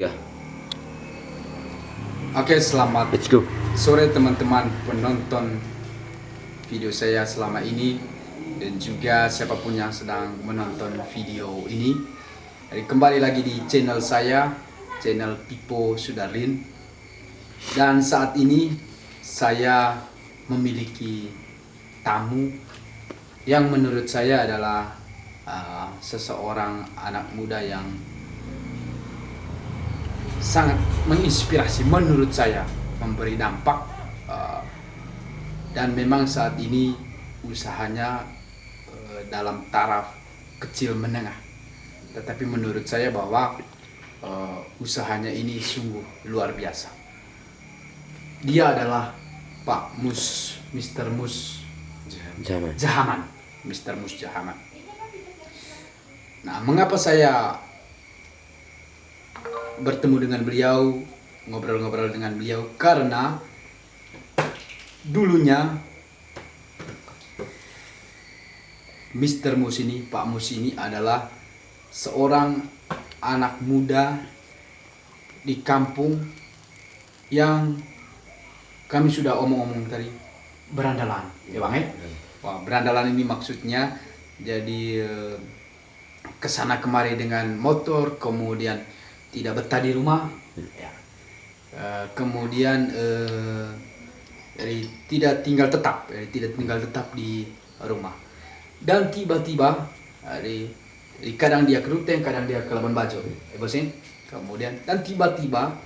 Ya, Oke, selamat let's go. sore teman-teman penonton video saya selama ini dan juga siapapun yang sedang menonton video ini. Jadi kembali lagi di channel saya, channel Pipo Sudarlin. Dan saat ini saya memiliki tamu yang menurut saya adalah seseorang anak muda yang sangat menginspirasi menurut saya, memberi dampak, dan memang saat ini usahanya dalam taraf kecil menengah, tetapi menurut saya bahwa usahanya ini sungguh luar biasa. Dia adalah Pak Mus, Mr. Mus Zaman. Jahaman, Mr. Mus Jahaman. Nah, mengapa saya bertemu dengan beliau, ngobrol-ngobrol dengan beliau? Karena dulunya Mr. Mus ini, Pak Mus ini adalah seorang anak muda di kampung yang kami sudah omong-omong tadi, berandalan, ya Bang ya? Wah, berandalan ini maksudnya jadi kesana kemari dengan motor, kemudian tidak betah di rumah, ya. Kemudian jadi tidak tinggal tetap di rumah, dan tiba-tiba kadang dia ke Ruteng, kadang dia ke Labuan Bajo, bosin. Kemudian dan tiba-tiba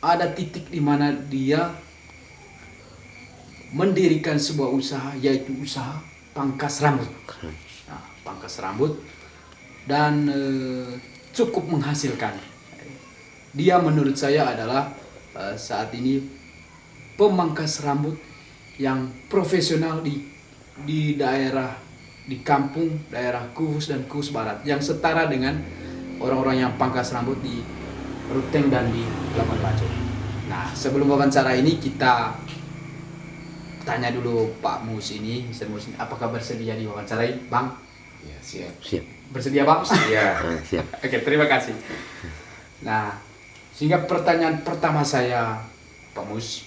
ada titik di mana dia mendirikan sebuah usaha, yaitu usaha pangkas rambut. Nah, pangkas rambut, dan cukup menghasilkan. Dia menurut saya adalah saat ini pemangkas rambut yang profesional di daerah, di kampung daerah Kuhus dan Kuhus Barat, yang setara dengan orang-orang yang pangkas rambut di Ruteng dan di Labuan Bajo. Nah, sebelum wawancara ini kita tanya dulu Pak Mus ini, Mr. Mus ini, apakah bersedia diwawancarai, Bang? Ya, siap. Siap. Bersedia, Bang? Ya. Siap. Oke, terima kasih. Nah, sehingga pertanyaan pertama saya, Pak Mus,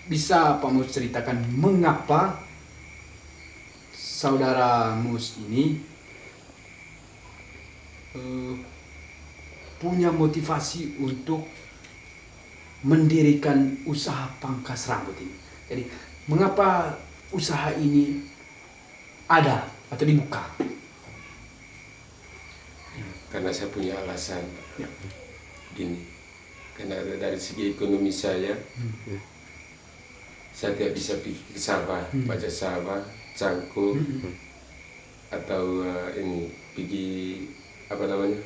bisa Pak Mus ceritakan mengapa saudara Mus ini punya motivasi untuk mendirikan usaha pangkas rambut ini? Jadi, mengapa usaha ini ada atau dibuka? Karena saya punya alasan. Ya. Gini, karena dari segi ekonomi saya tidak bisa pergi ke sawah, baca sawah, cangkul, atau ini pergi apa namanya?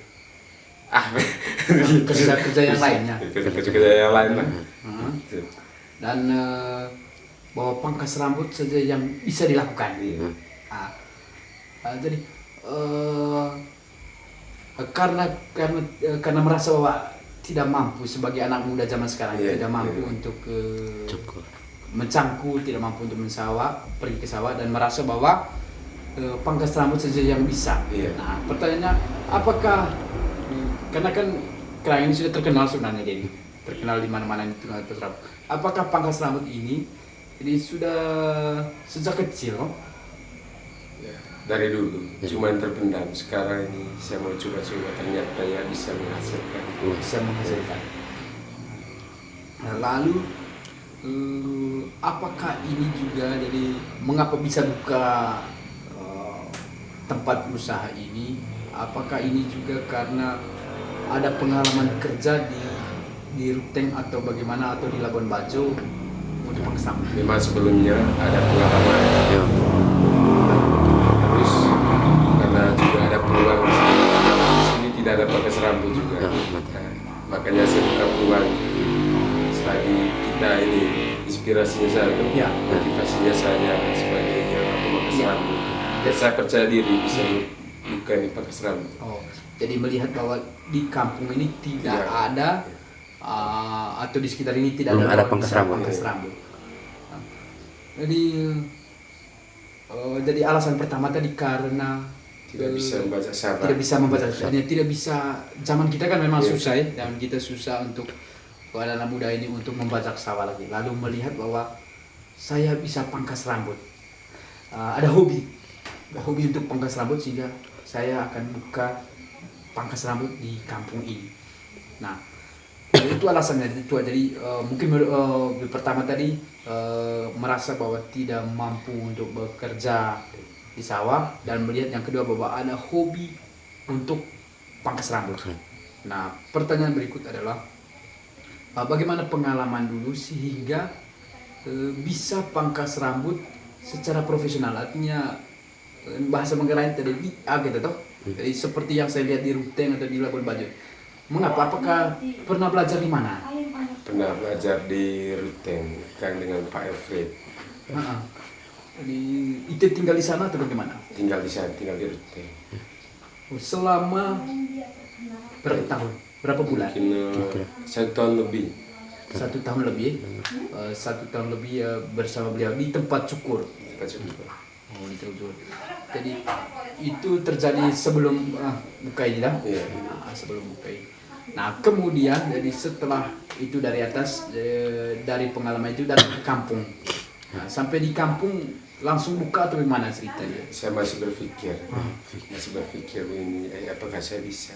Kerja-kerja yang lainnya. Kerja yang lain lah. Gitu. Dan bahwa pangkas rambut saja yang bisa dilakukan. Iya. Jadi karena merasa bahwa tidak mampu sebagai anak muda zaman sekarang, Iya, tidak mampu iya. untuk Cukup. mencangkul, tidak mampu untuk pergi ke sawah, dan merasa bahwa pangkas rambut saja yang bisa. Iya. Nah, pertanyaannya, apakah karena kan kerang ini sudah terkenal sebenarnya, jadi terkenal di mana-mana itu pangkas rambut. Apakah pangkas rambut ini sudah sejak kecil? Ya, dari dulu, cuman terpendam. Sekarang ini saya mau coba-coba, ternyata ya bisa menghasilkan. Bisa menghasilkan. Nah, lalu apakah ini juga, jadi mengapa bisa buka tempat usaha ini? Apakah ini juga karena ada pengalaman kerja di Ruteng atau bagaimana, atau di Labuan Bajo untuk pangkas rambut? Memang sebelumnya ada pengalaman. Ya. Terus karena juga ada peluang di sini tidak ada pangkas rambut juga. Ya, Nah, makanya saya buka peluang. Selagi kita ini inspirasinya saya, Ya. motivasinya saya sebagai pemangkas Ya. rambut. Dan saya percaya diri bisa buka ini pangkas rambut. Oh, jadi melihat bahwa di kampung ini tidak Tidak. ada atau di sekitar ini tidak Belum ada ada pangkas orang rambut. pangkas rambut. Nah, jadi alasan pertama tadi karena tidak bisa membaca sabar. tidak bisa membaca, tidak bisa. Zaman kita kan memang susah ya, zaman kita susah untuk anak muda ini untuk membaca sawah lagi. Lalu melihat bahwa saya bisa pangkas rambut, ada hobi untuk pangkas rambut, sehingga saya akan buka pangkas rambut di kampung ini. Nah, itu alasannya itu. Jadi mungkin pertama tadi merasa bahwa tidak mampu untuk bekerja di sawah, dan melihat yang kedua bahwa ada hobi untuk pangkas rambut. Nah, pertanyaan berikut adalah bagaimana pengalaman dulu sehingga bisa pangkas rambut secara profesional, artinya bahasa Manggarai tadi gitu toh. Jadi seperti yang saya lihat di Ruteng atau di Labuan Bajo. Mengapa? Apakah pernah belajar di mana? Pernah belajar di Ruteng kan dengan Pak Alfred. Jadi itu tinggal di sana atau bagaimana? Tinggal di sana, tinggal di Ruteng. Selama berapa tahun? Berapa bulan? Mungkin 1 tahun lebih. 1 tahun lebih. 1 tahun lebih bersama beliau di tempat cukur. Oh, di cukur. Jadi itu terjadi sebelum buka ini lah. Iya. Sebelum buka ini. Nah, kemudian jadi setelah itu dari atas, dari pengalaman itu datang ke kampung. Nah, sampai di kampung langsung buka atau gimana ceritanya? Saya masih berpikir ini apakah saya bisa.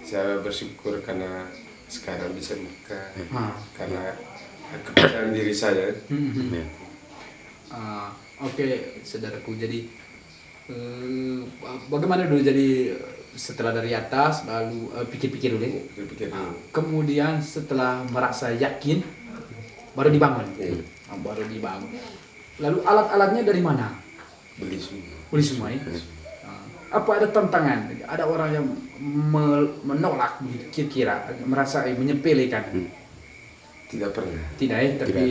Saya bersyukur karena sekarang bisa buka, karena kepercayaan diri saya. Oke, saudaraku. Jadi bagaimana dulu jadi setelah dari atas lalu pikir-pikir dulu. Kemudian setelah merasa yakin baru dibangun. Baru dibangun. Lalu alat-alatnya dari mana? Beli semua ya. Apa ada tantangan? Ada orang yang menolak kira-kira, merasa menyepelekan? Tidak pernah. Tidak ya, tapi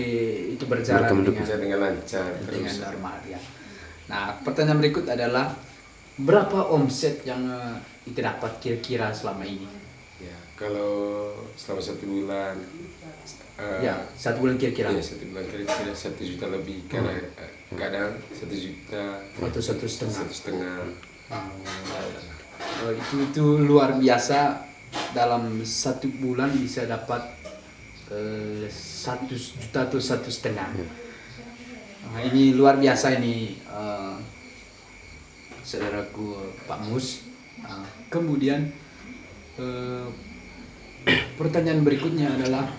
itu berjalan dengan lancar, dengan normal ya. Nah, pertanyaan berikut adalah berapa omset yang itu dapat kira-kira selama ini? Ya, kalau selama 1 bulan. Ya, 1 bulan kira-kira. Ya, 1 bulan kira-kira 1 juta lebih, karena kadang 1 juta atau 1,5. 1,5. Itu luar biasa. Dalam 1 bulan bisa dapat 1 juta atau 1,5. Nah, ini luar biasa ini, saudaraku Pak Mus. Kemudian pertanyaan berikutnya adalah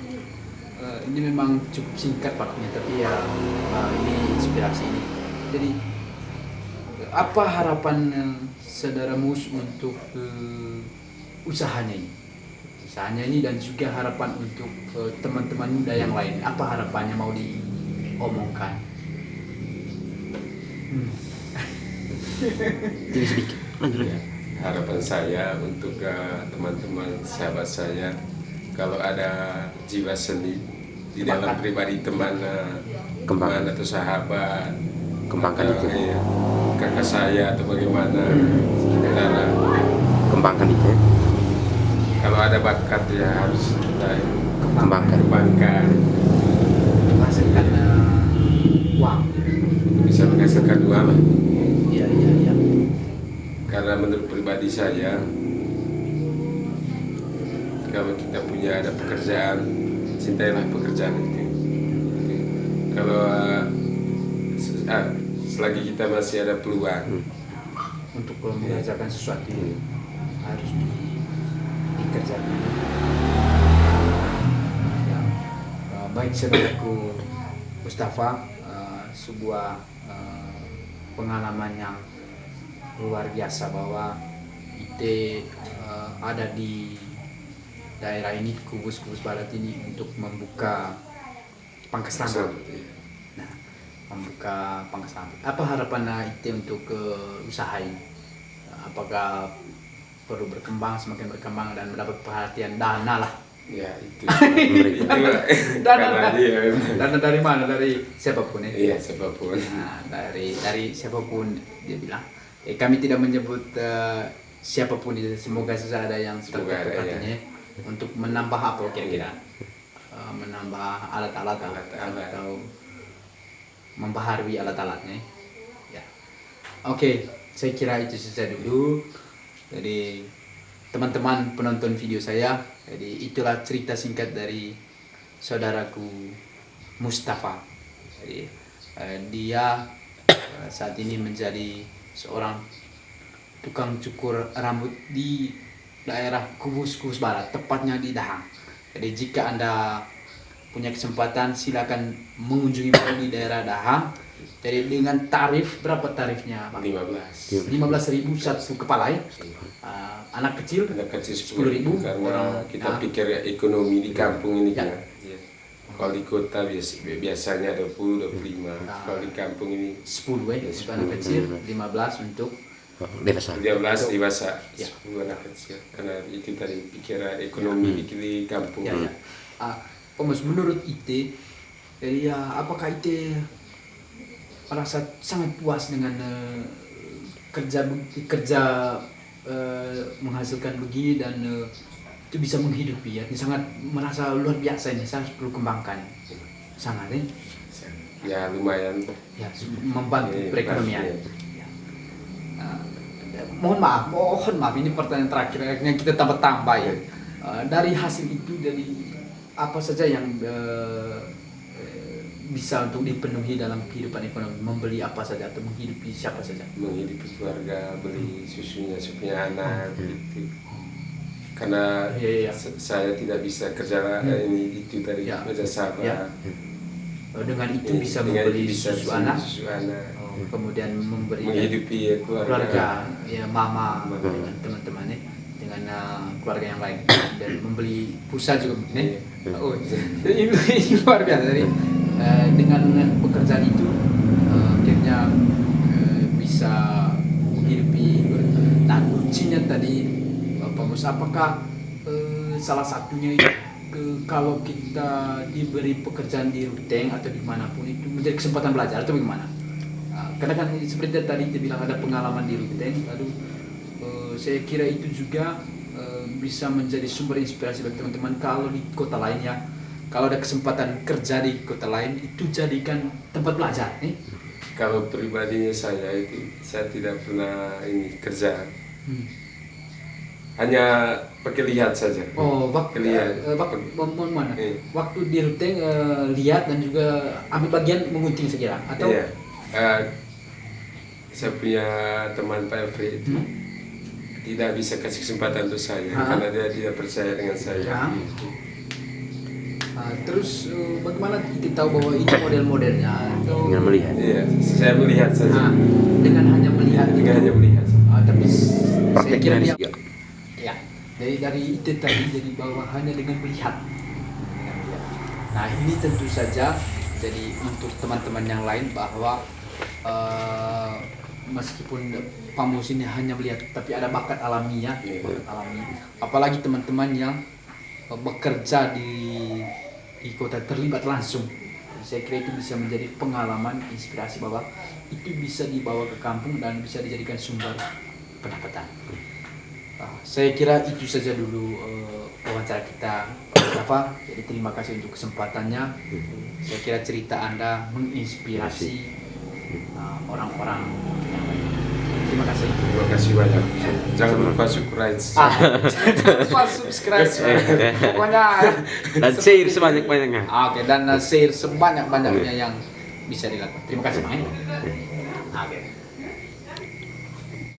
ini memang cukup singkat waktunya, tapi ya ini inspirasi ini. Jadi apa harapan saudara Mus untuk usahanya ini dan juga harapan untuk teman-teman muda yang lain? Apa harapannya, mau diomongkan? Sedikit. Harapan saya untuk teman-teman sahabat saya, kalau ada jiwa seni di dalam pribadi teman atau sahabat, Kembangkan atau, itu. kakak saya atau bagaimana, saudara, Kembangkan itu. kalau ada bakat ya harus kita Kembangkan. Menghasilkan uang. Bisa menghasilkan uang lah. Iya. Karena menurut pribadi saya, kalau kita punya ada pekerjaan, cintailah pekerjaan itu. Kalau selagi kita masih ada peluang Untuk mengerjakan sesuatu harus dikerjakan. Ya. Baik, saudaraku Mustafa, sebuah pengalaman yang luar biasa bahwa IT ada di daerah ini, Kubus Barat ini, untuk membuka pangkas rambut. Nah, membuka pangkas rambut. Apa harapan IT untuk usaha ini? Apakah perlu semakin berkembang dan mendapat perhatian dana lah? ya itu Dana dari mana? Dari siapapun ya? Iya, siapapun. Nah, dari siapapun, dia bilang. Kami tidak menyebut siapapun itu. Semoga saja ada yang terdekat ya. Untuk menambah apa kira-kira? Menambah alat-alat atau membaharui alat-alatnya. Ya. Oke, saya kira itu saja dulu. Jadi teman-teman penonton video saya, jadi itulah cerita singkat dari saudaraku Mustafa. Jadi dia saat ini menjadi seorang tukang cukur rambut di daerah Kubus Barat, tepatnya di Dahang. Jadi jika Anda punya kesempatan silakan mengunjungi beliau di daerah Dahang. Jadi dengan tarif, berapa tarifnya Pak? 15.000 satu kepala ya. Anak kecil 10.000 karena kita pikir ekonomi di kampung ini ya. kan. Kalau di kota biasanya 20, 25. Kalau di kampung ini 10 ya, untuk anak kecil, 15 untuk Dewasa. 15 dewasa, Ya. 10 anak kecil. Karena itu tadi pikir ekonomi di kampung. ya. Pak Mus, menurut Ite, jadi ya apakah Ite merasa sangat puas dengan kerja menghasilkan begini dan itu bisa menghidupi ya? Ini sangat merasa luar biasa, ini saya perlu kembangkan sangat ya. Ya lumayan. Ya, membantu Iya, perekonomian. iya. Ya. Mohon maaf, ini pertanyaan terakhir yang kita tambah ya. Dari hasil itu, jadi apa saja yang bisa untuk dipenuhi dalam kehidupan ekonomi, membeli apa saja atau menghidupi siapa saja? Menghidupi keluarga, beli susunya supaya anak gitu. Karena Iya. saya tidak bisa kerja ini itu tadi Ya. kerja sama. Ya. Dengan itu Iya, bisa dengan membeli itu bisa susu beli anak, susu anak. kemudian memberi Menghidupi keluarga, ya mama Mama. dengan teman-temannya, dengan keluarga yang lain, dan membeli pulsa juga nih. Oh, jadi ini luar biasa. Jadi dengan pekerjaan itu akhirnya bisa menghidupi. Nah, kuncinya tadi Pak Mus, apakah salah satunya itu kalau kita diberi pekerjaan di Ruteng atau dimanapun itu menjadi kesempatan belajar atau bagaimana? Karena kan seperti tadi dia bilang ada pengalaman di Ruteng, lalu saya kira itu juga bisa menjadi sumber inspirasi bagi teman-teman kalau di kota lain ya. Kalau ada kesempatan kerja di kota lain, itu jadikan tempat belajar. Kalau pribadinya saya itu saya tidak pernah ini kerja. Hanya pakai lihat saja. Oh, waktu Lihat. mana? Iya. Waktu di Ruteng lihat dan juga ambil bagian mengunting sekira atau Iya. Saya punya teman Pak Efri itu tidak bisa kasih kesempatan untuk saya karena dia tidak percaya dengan saya. Ya. Terus bagaimana kita tahu bahwa itu model-modelnya? Atau Dengan melihat. Iya, saya melihat saja. dengan hanya melihat itu. Dengan hanya melihat. Tapi saya kira Prakteknya dia, ya, dari itu tadi jadi bahwa hanya dengan melihat. Nah, ini tentu saja jadi untuk teman-teman yang lain bahwa meskipun Pak Mus ini hanya melihat, tapi ada bakat alaminya, bakat alami. Apalagi teman-teman yang bekerja di kota terlibat langsung. Saya kira itu bisa menjadi pengalaman, inspirasi bahwa itu bisa dibawa ke kampung dan bisa dijadikan sumber pendapatan. Saya kira itu saja dulu wawancara kita, Mustafa. Jadi terima kasih untuk kesempatannya. Saya kira cerita Anda menginspirasi orang-orang yang lain. Terima kasih. Terima kasih banyak. Jangan lupa subscribe. Jangan lupa subscribe. Pokoknya Dan share sebanyak-banyaknya. Oke, dan share sebanyak-banyaknya yang bisa dilakukan. Terima kasih Bang. Oke.